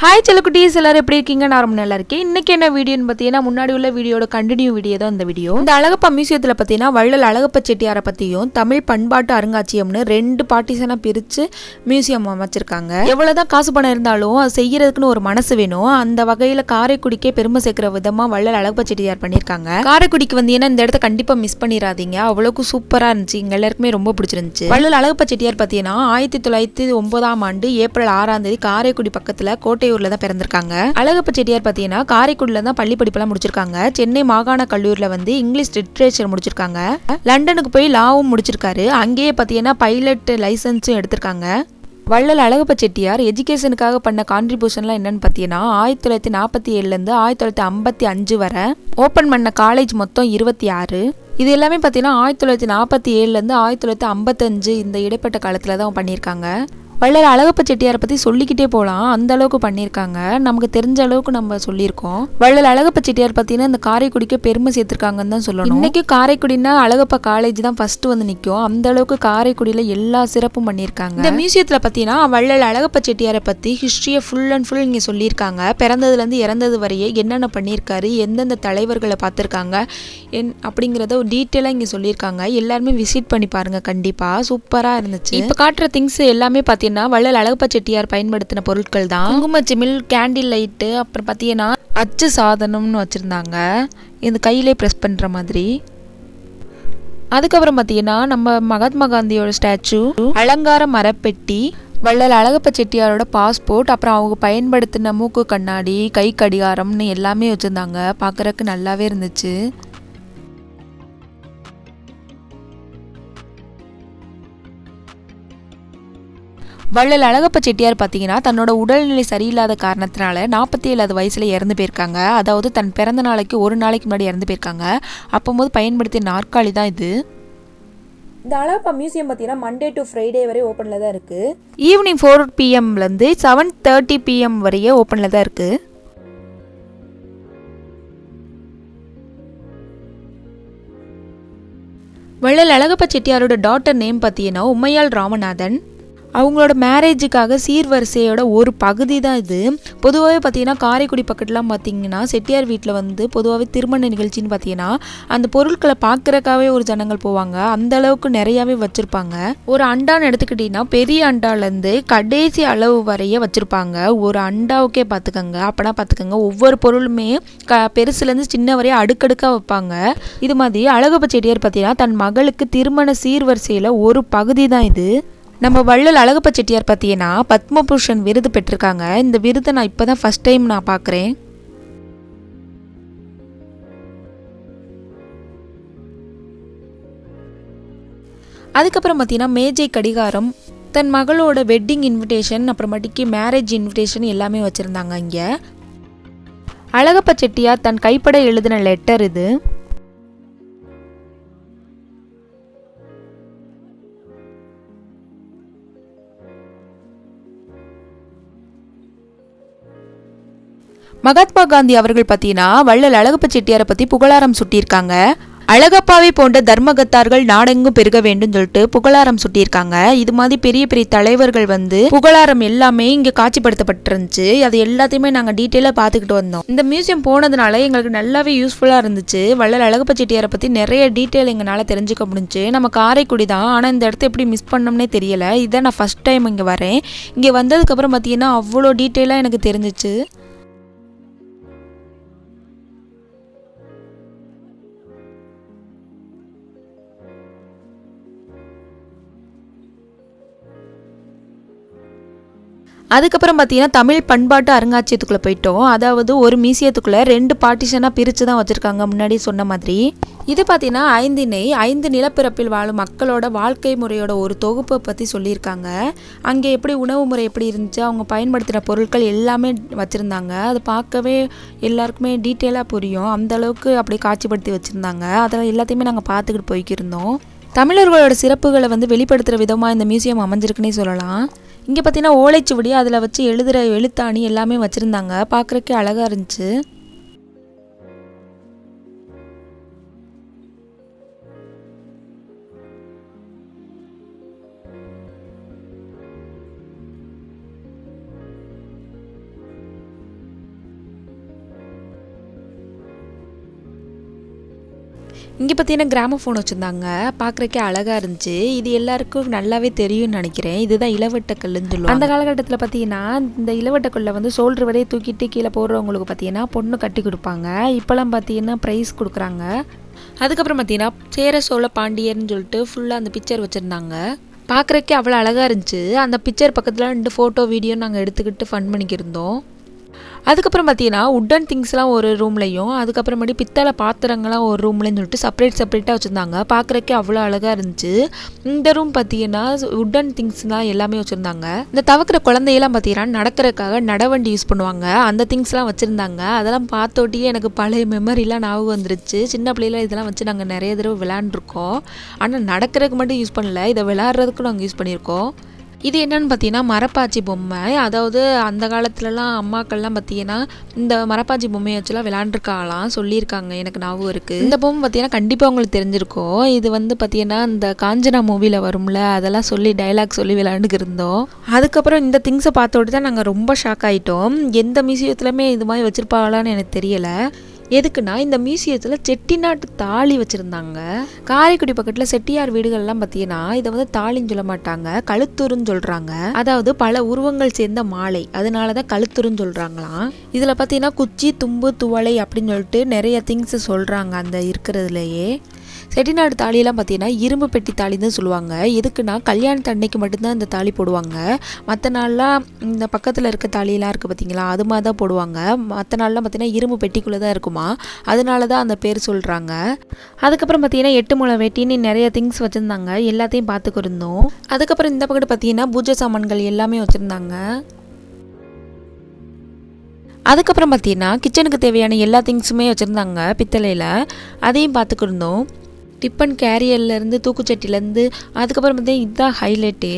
Hi செல்லக்குட்டீஸ், எல்லாரும் எப்படி இருக்கீங்க? நான் ரொம்ப நல்லா இருக்கேன். இன்னைக்கு என்ன வீடியோன்னு பார்த்தீங்கன்னா, முன்னாடி உள்ள வீடியோட கண்டினியூ வீடியோ தான் இந்த வீடியோ. இந்த அழகப்பா மியூசியத்தில் பார்த்தீங்கன்னா வள்ளல் அழகப்ப செட்டியாரை பற்றியும் தமிழ் பண்பாட்டு அருங்காட்சியகம்னு 2 பார்ட்டிஷனாக பிரித்து மியூசியம் அமைச்சிருக்காங்க. எவ்வளோதான் காசு பணம் இருந்தாலும் அது செய்யறதுக்குன்னு ஒரு மனசு வேணும். அந்த வகையில் காரைக்குடிக்கே பெருமை சேர்க்கிற விதமாக வள்ளல் அழகப்ப செட்டியார் பண்ணியிருக்காங்க. காரைக்குடிக்கு வந்தீங்கன்னா இந்த இடத்த கண்டிப்பாக மிஸ் பண்ணிடாதீங்க. அவ்வளோக்கு சூப்பராக இருந்துச்சு. எங்க எல்லாருக்குமே ரொம்ப பிடிச்சிருந்துச்சு. வள்ளல் அழகப்ப செட்டியார் பார்த்தீங்கன்னா 1909 ஏப்ரல் 6 காரைக்குடி பக்கத்தில் கோட்டை ஊர்ல தான் பிறந்திருக்காங்க. அழகப்ப செட்டியார் பார்த்தீங்கன்னா காரைக்குடியில தான் பள்ளி படிப்பெல்லாம் முடிச்சிருக்காங்க. சென்னை மாகாண கல்லூரியில வந்து இங்கிலீஷ் லிட்ரேச்சர் முடிச்சிருக்காங்க. லண்டனுக்கு போய் லாவும் முடிச்சிருக்காரு. அங்கேயே பார்த்தீங்கன்னா பைலட் லைசன்ஸும் எடுத்திருக்காங்க. வள்ளல் அழகப்ப செட்டியார் எஜுகேஷனுக்காக பண்ண கான்ட்ரிபியூஷன்லாம் என்னன்னு பார்த்தீங்கன்னா 1947 1955 வரை ஓப்பன் பண்ண காலேஜ் மொத்தம் 26. இது எல்லாமே பார்த்தீங்கன்னா 1947 1955 இந்த இடைப்பட்ட காலத்தில் தான் பண்ணியிருக்காங்க. வள்ளல் அழகப்ப செட்டியாரை பற்றி சொல்லிக்கிட்டே போகலாம், அந்த அளவுக்கு பண்ணியிருக்காங்க. நமக்கு தெரிஞ்ச அளவுக்கு நம்ம சொல்லியிருக்கோம். வள்ளல் அழகப்ப செட்டியார் பார்த்தீங்கன்னா இந்த காரைக்குடிக்கு பெருமை சேர்த்திருக்காங்கன்னு தான் சொல்லணும். இன்னைக்கு காரைக்குடினா அழகப்பா காலேஜ் தான் ஃபர்ஸ்ட் வந்து நிற்கும். அந்த அளவுக்கு காரைக்குடியில் எல்லா சிறப்பும் பண்ணியிருக்காங்க. இந்த மியூசியத்தில் பார்த்தீங்கன்னா வள்ளல் அழகப்ப செட்டியாரை பற்றி ஹிஸ்ட்ரியை ஃபுல் அண்ட் ஃபுல் இங்கே சொல்லியிருக்காங்க. பிறந்ததுலேருந்து இறந்தது வரையே என்னென்ன பண்ணியிருக்காரு, எந்தெந்த தலைவர்களை பார்த்துருக்காங்க அப்படிங்கிறத ஒரு டீட்டெயிலாக இங்கே சொல்லியிருக்காங்க. எல்லாருமே விசிட் பண்ணி பாருங்க, கண்டிப்பாக சூப்பராக இருந்துச்சு. இப்போ காட்டுற திங்ஸ் எல்லாமே பார்த்தீங்கன்னா வள்ளல் அழகப்ப செட்டியார் பயன்படுத்தின பொருட்கள் தான். குங்குமச்சிமிழ், கேண்டில் லைட்டு, அப்புறம் பார்த்தீங்கன்னா அச்சு சாதனம்னு வச்சுருந்தாங்க, இந்த கையிலே ப்ரெஸ் பண்ணுற மாதிரி. அதுக்கப்புறம் பார்த்தீங்கன்னா நம்ம மகாத்மா காந்தியோட ஸ்டாச்சு, அலங்கார மரப்பெட்டி, வள்ளல் அழகப்ப செட்டியாரோட பாஸ்போர்ட், அப்புறம் அவங்க பயன்படுத்தின மூக்கு கண்ணாடி, கை கடிகாரம்னு எல்லாமே வச்சுருந்தாங்க. பார்க்குறக்கு நல்லாவே இருந்துச்சு. வள்ளல் அழகப்ப செட்டியார் பார்த்தீங்கன்னா தன்னோட உடல்நிலை சரியில்லாத காரணத்தினால 47 வயசுல இறந்து போயிருக்காங்க. அதாவது தன் பிறந்த நாளைக்கு ஒரு நாளைக்கு முன்னாடி இறந்து போயிருக்காங்க. அப்போது பயன்படுத்திய நாற்காலி தான் இது. இந்த அழகப்பா மியூசியம் பார்த்தீங்கன்னா மண்டே டு ஃப்ரைடே வரை ஓப்பனில் தான் இருக்குது. ஈவினிங் 4 PM 7:30 PM வரையே ஓப்பனில் தான் இருக்குது. வள்ளல் அழகப்ப செட்டியாரோட டாட்டர் நேம் பார்த்தீங்கன்னா உமையாள் ராமநாதன். அவங்களோட மேரேஜுக்காக சீர்வரிசையோட ஒரு பகுதி தான் இது. பொதுவாகவே பார்த்தீங்கன்னா காரைக்குடி பக்கத்துலாம் பார்த்தீங்கன்னா செட்டியார் வீட்டில் வந்து பொதுவாகவே திருமண நிகழ்ச்சின்னு பார்த்தீங்கன்னா அந்த பொருட்களை பார்க்குறக்காவே ஒரு ஜனங்கள் போவாங்க. அந்த அளவுக்கு நிறையாவே வச்சுருப்பாங்க. ஒரு அண்டான்னு எடுத்துக்கிட்டிங்கன்னா பெரிய அண்டாலேருந்து கடைசி அளவு வரைய வச்சுருப்பாங்க. ஒரு அண்டாவுக்கே பார்த்துக்கோங்க. அப்போனா பார்த்துக்கோங்க, ஒவ்வொரு பொருளுமே பெருசுலேருந்து சின்ன வரைய அடுக்கடுக்காக வைப்பாங்க. இது மாதிரி அழகப்ப செட்டியார் பார்த்தீங்கன்னா தன் மகளுக்கு திருமண சீர்வரிசையில் ஒரு பகுதி தான் இது. நம்ம வள்ளல் அழகப்ப செட்டியார் பார்த்தீங்கன்னா பத்மபூஷன் விருது பெற்றிருக்காங்க. இந்த விருதை நான் இப்போ தான் ஃபஸ்ட் டைம் நான் பார்க்குறேன். அதுக்கப்புறம் பார்த்தீங்கன்னா மேஜை கடிகாரம், தன் மகளோட வெட்டிங் இன்விடேஷன், அப்புறமேட்டுக்கு மேரேஜ் இன்விடேஷன் எல்லாமே வச்சுருந்தாங்க. இங்கே அழகப்ப செட்டியார் தன் கைப்பட எழுதின லெட்டர் இது. மகாத்மா காந்தி அவர்கள் பார்த்தீங்கன்னா வள்ளல் அழகப்ப செட்டியாரை பற்றி புகழாரம் சுட்டியிருக்காங்க. அழகப்பாவை போன்ற தர்மகத்தார்கள் நாடெங்கும் பெருக வேண்டும் சொல்லிட்டு புகழாரம் சுட்டியிருக்காங்க. இது மாதிரி பெரிய பெரிய தலைவர்கள் வந்து புகழாரம் எல்லாமே இங்கே காட்சிப்படுத்தப்பட்டிருந்துச்சு. அது எல்லாத்தையுமே நாங்கள் டீட்டெயிலாக பார்த்துக்கிட்டு வந்தோம். இந்த மியூசியம் போனதுனால எங்களுக்கு நல்லாவே யூஸ்ஃபுல்லாக இருந்துச்சு. வள்ளல் அழகப்ப செட்டியாரை பற்றி நிறைய டீட்டெயில் எங்களால் தெரிஞ்சுக்க முடிஞ்சு. நம்ம காரைக்குடி தான், ஆனால் இந்த இடத்த எப்படி மிஸ் பண்ணோம்னே தெரியலை. இதான் நான் ஃபஸ்ட் டைம் இங்கே வரேன். இங்கே வந்ததுக்கப்புறம் பார்த்தீங்கன்னா அவ்வளோ டீட்டெயிலாக எனக்கு தெரிஞ்சிச்சு. அதுக்கப்புறம் பார்த்தீங்கன்னா தமிழ் பண்பாட்டு அருங்காட்சியகத்துக்குள்ளே போயிட்டோம். அதாவது ஒரு மியூசியத்துக்குள்ளே 2 பார்ட்டிஷனாக பிரித்து தான் வச்சுருக்காங்க, முன்னாடி சொன்ன மாதிரி. இது பார்த்தீங்கன்னா 5 நிலப்பிறப்பில் வாழும் மக்களோட வாழ்க்கை முறையோட ஒரு தொகுப்பை பற்றி சொல்லியிருக்காங்க. அங்கே எப்படி உணவு முறை எப்படி இருந்துச்சு, அவங்க பயன்படுத்தின பொருட்கள் எல்லாமே வச்சுருந்தாங்க. அது பார்க்கவே எல்லாருக்குமே டீட்டெயிலாக புரியும். அந்தளவுக்கு அப்படி காட்சிப்படுத்தி வச்சுருந்தாங்க. அதெல்லாம் எல்லாத்தையுமே நாங்கள் பார்த்துக்கிட்டு போய்க்கிருந்தோம். தமிழர்களோட சிறப்புகளை வந்து வெளிப்படுத்துகிற விதமாக இந்த மியூசியம் அமைஞ்சிருக்குன்னே சொல்லலாம். இங்கே பார்த்தீங்கன்னா ஓலைச்சுவடி, அதில் வச்சு எழுதுகிற எழுத்தாணி எல்லாமே வச்சுருந்தாங்க. பார்க்குறக்கே அழகாக இருந்துச்சு. இங்கே பார்த்தீங்கன்னா கிராமஃபோன் வச்சுருந்தாங்க, பார்க்குறக்கே அழகாக இருந்துச்சு. இது எல்லாருக்கும் நல்லாவே தெரியும்னு நினைக்கிறேன். இதுதான் இளவட்டக்கல்லுன்னு சொல்லுவாங்க. அந்த காலகட்டத்தில் பார்த்தீங்கன்னா இந்த இளவட்டக்கல்லை வந்து ஷோல்டர் வரையே தூக்கிட்டு கீழே போடுறவங்களுக்கு பார்த்தீங்கன்னா பொண்ணு கட்டி கொடுப்பாங்க. இப்போலாம் பார்த்தீங்கன்னா ப்ரைஸ் கொடுக்குறாங்க. அதுக்கப்புறம் பார்த்தீங்கன்னா சேர சோழ பாண்டியர்னு சொல்லிட்டு ஃபுல்லாக அந்த பிக்சர் வச்சுருந்தாங்க. பார்க்குறக்கே அவ்வளோ அழகாக இருந்துச்சு. அந்த பிக்சர் பக்கத்தில் 2 ஃபோட்டோ வீடியோ நாங்கள் எடுத்துக்கிட்டு ஃபன் பண்ணிக்கிருந்தோம். அதுக்கப்புறம் பார்த்தீங்கன்னா உட்டன் திங்ஸ்லாம் ஒரு ரூம்லையும், அதுக்கப்புறமேட்டு பித்தளை பாத்திரங்கள்லாம் ஒரு ரூம்லையும் சொல்லிட்டு செப்பரேட்டாக வச்சுருந்தாங்க. பார்க்குறக்கே அவ்வளோ அழகாக இருந்துச்சு. இந்த ரூம் பார்த்தீங்கன்னா உட்டன் திங்ஸ்லாம் எல்லாமே வச்சுருந்தாங்க. இந்த தவக்கிற குழந்தையெல்லாம் பார்த்தீங்கன்னா நடக்கிறதுக்காக நடவண்டி யூஸ் பண்ணுவாங்க, அந்த திங்ஸ்லாம் வச்சுருந்தாங்க. அதெல்லாம் பார்த்தோட்டியே எனக்கு பழைய மெமரிலாம் ஞாபகம் வந்துருச்சு. சின்ன பிள்ளையில இதெல்லாம் வச்சு நாங்கள் நிறைய தடவை விளையாண்டுருக்கோம். ஆனால் நடக்கிறதுக்கு மட்டும் யூஸ் பண்ணல, இதை விளையாடுறதுக்கும் நாங்கள் யூஸ் பண்ணியிருக்கோம். இது என்னன்னு பார்த்தீங்கன்னா மரப்பாச்சி பொம்மை. அதாவது அந்த காலத்துலலாம் அம்மாக்கள்லாம் பார்த்தீங்கன்னா இந்த மரப்பாச்சி பொம்மையை வச்சுலாம் விளையாண்டுருக்காங்களாம், சொல்லியிருக்காங்க, எனக்கு ஞாபகம் இருக்குது. இந்த பொம்மை பார்த்தீங்கன்னா கண்டிப்பாக உங்களுக்கு தெரிஞ்சிருக்கும். இது வந்து பார்த்தீங்கன்னா இந்த காஞ்சனா மூவியில் வரும்ல, அதெல்லாம் சொல்லி டைலாக் சொல்லி விளையாண்டுக்கு இருந்தோம். அதுக்கப்புறம் இந்த திங்ஸை பார்த்தோட்டு தான் நாங்கள் ரொம்ப ஷாக் ஆகிட்டோம். எந்த மியூசியத்துலையுமே இது மாதிரி வச்சுருப்பாங்களான்னு எனக்கு தெரியலை. எதுக்குன்னா இந்த மியூசியத்தில் செட்டிநாட்டு தாலி வச்சுருந்தாங்க. காரைக்குடி பக்கத்தில் செட்டியார் வீடுகள்லாம் பார்த்தீங்கன்னா இதை வந்து தாலின்னு சொல்ல மாட்டாங்க, கழுத்துருன்னு சொல்கிறாங்க. அதாவது பல உருவங்கள் சேர்ந்த மாலை, அதனால தான் கழுத்துருன்னு சொல்கிறாங்களாம். இதில் பார்த்தீங்கன்னா குச்சி, தும்பு, துவளை அப்படின்னு சொல்லிட்டு நிறைய திங்ஸ் சொல்கிறாங்க அந்த இருக்கிறதுலையே. செட்டிநாடு தாலியெல்லாம் பார்த்தீங்கன்னா இரும்பு பெட்டி தாலின்னு தான் சொல்லுவாங்க. எதுக்குன்னா கல்யாணத்து அன்னைக்கு மட்டும்தான் இந்த தாலி போடுவாங்க. மற்ற நாள்லாம் இந்த பக்கத்தில் இருக்க தாலியெல்லாம் இருக்குது பார்த்தீங்களா, அது மாதிரி தான் போடுவாங்க. மற்ற நாள்லாம் பார்த்தீங்கன்னா இரும்பு பெட்டிக்குள்ளே தான் இருக்குமா, அதனால தான் அந்த பேர் சொல்கிறாங்க. அதுக்கப்புறம் பார்த்தீங்கன்னா 8 முழம் வெட்டின்னு நிறைய திங்ஸ் வச்சுருந்தாங்க, எல்லாத்தையும் பார்த்துக்கிருந்தோம். அதுக்கப்புறம் இந்த பக்கத்து பார்த்தீங்கன்னா பூஜை சாமான்கள் எல்லாமே வச்சுருந்தாங்க. அதுக்கப்புறம் பார்த்தீங்கன்னா கிச்சனுக்கு தேவையான எல்லா திங்ஸுமே வச்சுருந்தாங்க பித்தளையில், அதையும் பார்த்துக்கிருந்தோம். டிப்பன் கேரியர்லேருந்து தூக்குச்சட்டிலேருந்து. அதுக்கப்புறம் பார்த்தீங்கன்னா இதுதான் ஹைலைட்டு,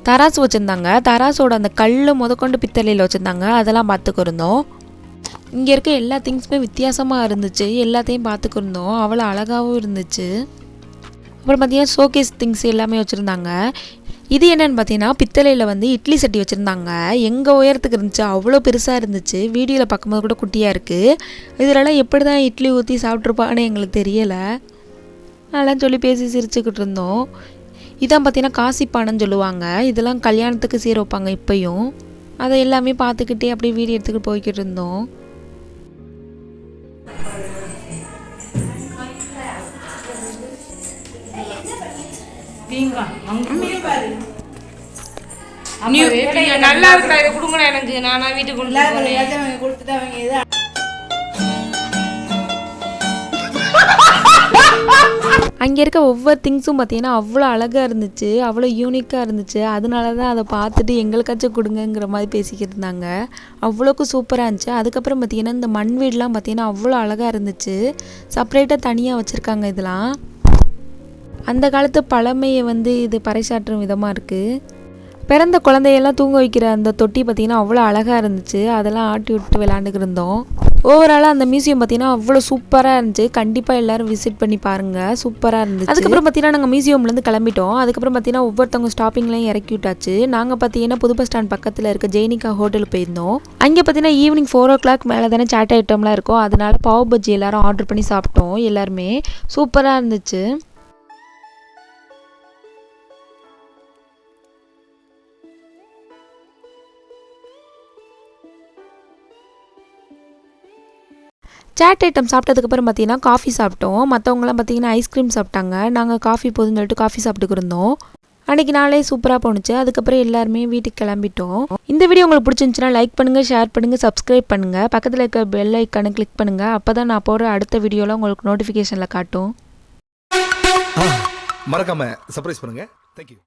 தராசு வச்சுருந்தாங்க. தராசோட அந்த கல் முதற்கொண்டு பித்தளையில் வச்சுருந்தாங்க, அதெல்லாம் பார்த்துக்கிருந்தோம். இங்கே இருக்க எல்லா திங்ஸுமே வித்தியாசமாக இருந்துச்சு, எல்லாத்தையும் பார்த்துக்கிருந்தோம். அவ்வளோ அழகாகவும் இருந்துச்சு. அப்புறம் பார்த்தீங்கன்னா ஷோகேஸ் திங்ஸ் எல்லாமே வச்சுருந்தாங்க. இது என்னென்னு பார்த்தீங்கன்னா பித்தளையில் வந்து இட்லி சட்டி வச்சுருந்தாங்க. எங்கள் உயரத்துக்கு இருந்துச்சு, அவ்வளோ பெருசாக இருந்துச்சு. வீடியோவில் பார்க்கும்போது கூட குட்டியாக இருக்குது. இதிலலாம் எப்படி தான் இட்லி ஊற்றி சாப்பிட்ருப்பாங்கன்னு எங்களுக்கு தெரியலை. அதெல்லாம் சொல்லி பேசி சிரிச்சுக்கிட்டு இருந்தோம். இதான் பார்த்தீங்கன்னா காசிப்பானைன்னு சொல்லுவாங்க. இதெல்லாம் கல்யாணத்துக்கு சீர வைப்பாங்க இப்போயும். அதை எல்லாமே பார்த்துக்கிட்டே அப்படியே வீடியோ எடுத்துக்கிட்டு போய்கிட்டு இருந்தோம். நல்லா இருக்கா, இதை கொடுங்கடா எனக்கு, நானா வீட்டுக்கு கொடுத்துட்டு அவங்க. அங்கே இருக்க ஒவ்வொரு திங்ஸும் பார்த்தீங்கன்னா அவ்வளோ அழகாக இருந்துச்சு, அவ்வளோ யூனிக்காக இருந்துச்சு. அதனால தான் அதை பார்த்துட்டு எங்களுக்காச்சும் கொடுங்கங்கிற மாதிரி பேசிக்கிட்டு இருந்தாங்க. அவ்வளோக்கு சூப்பராக இருந்துச்சு. அதுக்கப்புறம் பார்த்தீங்கன்னா இந்த மண் வீடெலாம் பார்த்தீங்கன்னா அவ்வளோ அழகாக இருந்துச்சு. செப்பரேட்டாக தனியாக வச்சுருக்காங்க. இதெல்லாம் அந்த காலத்து பழமையை வந்து இது பறைசாற்றும் விதமாக இருக்குது. பிறந்த குழந்தையெல்லாம் தூங்க வைக்கிற அந்த தொட்டி பார்த்திங்கன்னா அவ்வளோ அழகாக இருந்துச்சு. அதெல்லாம் ஆட்டி விட்டு விளாண்டுக்கு இருந்தோம். ஓவராலாக அந்த மியூசியம் பார்த்திங்கன்னா அவ்வளோ சூப்பராக இருந்துச்சு. கண்டிப்பாக எல்லோரும் விசிட் பண்ணி பாருங்கள், சூப்பராக இருந்துச்சு. அதுக்கப்புறம் பார்த்திங்கன்னா நாங்கள் மியூசியம்லேருந்து கிளம்பிட்டோம். அதுக்கப்புறம் பார்த்திங்கன்னா ஒவ்வொருத்தவங்க ஸ்டாப்பிங்லையும் இறக்கி விட்டாச்சு. நாங்கள் பார்த்திங்கன்னா புது பஸ் ஸ்டாண்ட் பக்கத்தில் இருக்க ஜெய்னிகா ஹோட்டலுக்கு போயிருந்தோம். அங்கே பார்த்திங்கன்னா ஈவினிங் 4 o'clock மேலே தானே சாட் ஐட்டம்லாம் இருக்கும், அதனால பாவ் பஜ்ஜி எல்லோரும் ஆர்டர் பண்ணி சாப்பிட்டோம். எல்லாருமே சூப்பராக இருந்துச்சு. சாட் ஐட்டம் சாப்பிட்டதுக்கப்புறம் பார்த்தீங்கன்னா காஃபி சாப்பிட்டோம். மற்றவங்களாம் பார்த்தீங்கன்னா ஐஸ்கிரீம் சாப்பிட்டாங்க. நாங்கள் காஃபி போதுன்னு சொல்லிட்டு காஃபி சாப்பிட்டுக்கு இருந்தோம். அன்றைக்கி நாளே சூப்பராக போணுச்சு. அதுக்கப்புறம் எல்லாருமே வீட்டுக்கு கிளம்பிட்டோம். இந்த வீடியோ உங்களுக்கு பிடிச்சிருந்துச்சுன்னா லைக் பண்ணுங்கள், ஷேர் பண்ணுங்கள், சப்ஸ்கிரைப் பண்ணுங்கள். பக்கத்தில் இருக்க பெல் ஐக்கானை கிளிக் பண்ணுங்கள். அப்போ தான் நான் போடுற அடுத்த வீடியோலாம் உங்களுக்கு நோட்டிஃபிகேஷனில் காட்டும். மறக்காம சர்ப்ரைஸ் பண்ணுங்கள். தேங்க்யூ.